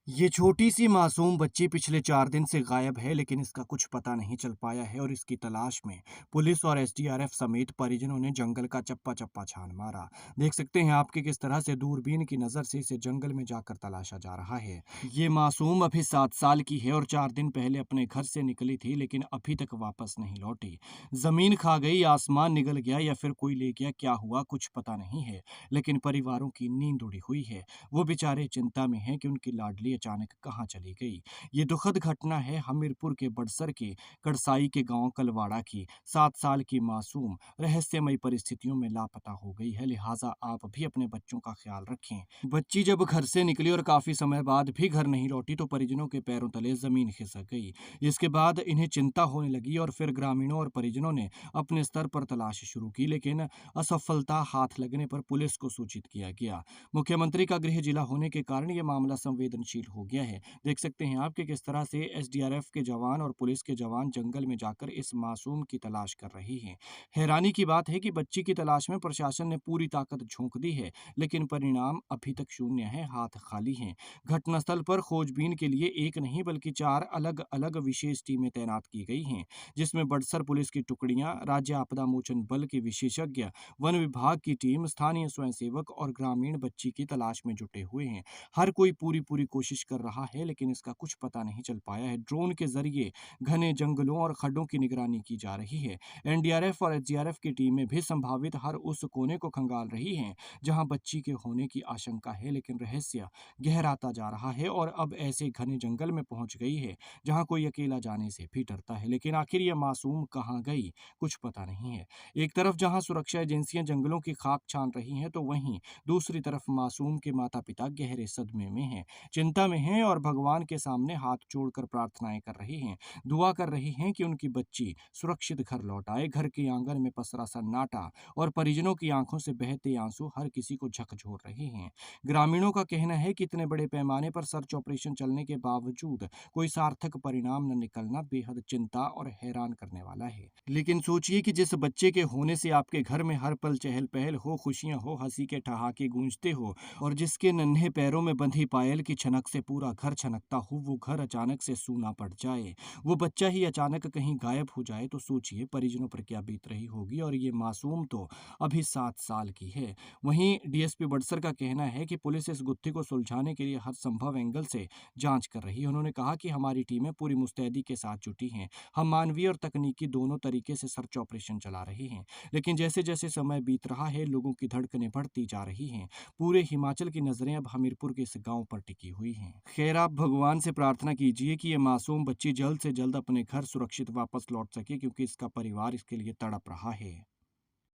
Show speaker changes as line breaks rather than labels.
ये छोटी सी मासूम बच्ची पिछले 4 दिन से गायब है, लेकिन इसका कुछ पता नहीं चल पाया है और इसकी तलाश में पुलिस और एसडीआरएफ समेत परिजनों ने जंगल का चप्पा-चप्पा छान मारा। देख सकते हैं आप कि किस तरह से दूरबीन की नज़र से इसे जंगल में जाकर तलाशा जा रहा है। ये मासूम अभी 7 साल की है और 4 दिन पहले अपने घर से निकली थी, लेकिन अभी तक वापस नहीं लौटी। ज़मीन खा गई, आसमान निगल गया या फिर कोई ले गया, क्या हुआ कुछ पता नहीं है, लेकिन परिवारों की नींद उड़ी हुई है। वो बेचारे चिंता में हैं कि उनकी लाडली अचानक कहाँ चली गई। ये दुखद घटना है हमीरपुर के बड़सर के कड़साई के गांव कलवाड़ा की। 7 साल की मासूम रहस्यमयी परिस्थितियों में लापता हो गई है, लिहाजा आप भी अपने बच्चों का ख्याल रखें। बच्ची जब घर से निकली और काफी समय बाद भी घर नहीं लौटी तो परिजनों के पैरों तले जमीन खिसक गई। इसके बाद इन्हें चिंता होने लगी और फिर ग्रामीणों और परिजनों ने अपने स्तर पर तलाश शुरू की, लेकिन असफलता हाथ लगने पर पुलिस को सूचित किया गया। मुख्यमंत्री का गृह जिला होने के कारण ये मामला संवेदनशील हो गया है। देख सकते हैं आप कि किस तरह से एसडीआरएफ के जवान और पुलिस के जवान जंगल में जाकर इस मासूम की तलाश कर रहे हैं। हैरानी की बात है कि बच्ची की तलाश में प्रशासन ने पूरी ताकत झोंक दी है, लेकिन परिणाम अभी तक शून्य है, हाथ खाली हैं। घटनास्थल पर खोजबीन के लिए एक नहीं बल्कि 4 अलग-अलग विशेष टीमें तैनात की गई हैं, जिसमें बड़सर पुलिस की टुकड़ियां, राज्य आपदा मोचन बल के विशेषज्ञ, वन विभाग की टीम, स्थानीय स्वयंसेवक और ग्रामीण बच्ची की तलाश में जुटे हुए हैं। हर कोई पूरी कोशिश कर रहा है, लेकिन इसका कुछ पता नहीं चल पाया है। ड्रोन के जरिए घने जंगलों और खड्डों की निगरानी की जा रही है। एनडीआरएफ और एसडीआरएफ की टीमें भी संभावित हर उस कोने को खंगाल रही हैं जहां बच्ची के होने की आशंका है, लेकिन रहस्य गहराता जा रहा है और अब ऐसे घने जंगल में पहुंच गई है जहां कोई अकेला जाने से भी डरता है। लेकिन आखिर यह मासूम कहाँ गई, कुछ पता नहीं है। एक तरफ जहां सुरक्षा एजेंसियां जंगलों की खाक छान रही हैं, तो वहीं दूसरी तरफ मासूम के माता-पिता गहरे सदमे में हैं, चिंता में हैं और भगवान के सामने हाथ जोड़कर प्रार्थनाएं कर रहे हैं। दुआ कर रहे हैं कि उनकी बच्ची सुरक्षित घर लौट आए। घर के आंगन में पसरा सन्नाटा और परिजनों की आंखों से बहते आंसू हर किसी को झकझोर रहे हैं। ग्रामीणों का कहना है कि इतने बड़े पैमाने पर सर्च ऑपरेशन चलने के बावजूद कोई सार्थक परिणाम न निकलना बेहद चिंता और हैरान करने वाला है। लेकिन सोचिए कि जिस बच्चे के होने से आपके घर में हर पल चहल पहल हो, खुशियां हो, हंसी के ठहाके गूंजते हो और जिसके नन्हे पैरों में बंधी पायल की छनक से पूरा घर छनकता हो, वो घर अचानक से सूना पड़ जाए, वो बच्चा ही अचानक कहीं गायब हो जाए, तो सोचिए परिजनों पर क्या बीत रही होगी। और ये मासूम तो अभी 7 साल की है। वहीं डीएसपी बड़सर का कहना है कि पुलिस इस गुत्थी को सुलझाने के लिए हर संभव एंगल से जांच कर रही है। उन्होंने कहा कि हमारी टीमें पूरी मुस्तैदी के साथ जुटी हैं। हम मानवीय और तकनीकी दोनों तरीके से सर्च ऑपरेशन चला रहे हैं, लेकिन जैसे जैसे समय बीत रहा है लोगों की धड़कनें बढ़ती जा रही हैं। पूरे हिमाचल की नजरें अब हमीरपुर के इस गांव पर टिकी हुई हैं। खैर, आप भगवान से प्रार्थना कीजिए कि ये मासूम बच्ची जल्द से जल्द अपने घर सुरक्षित वापस लौट सके, क्योंकि इसका परिवार इसके लिए तड़प रहा है।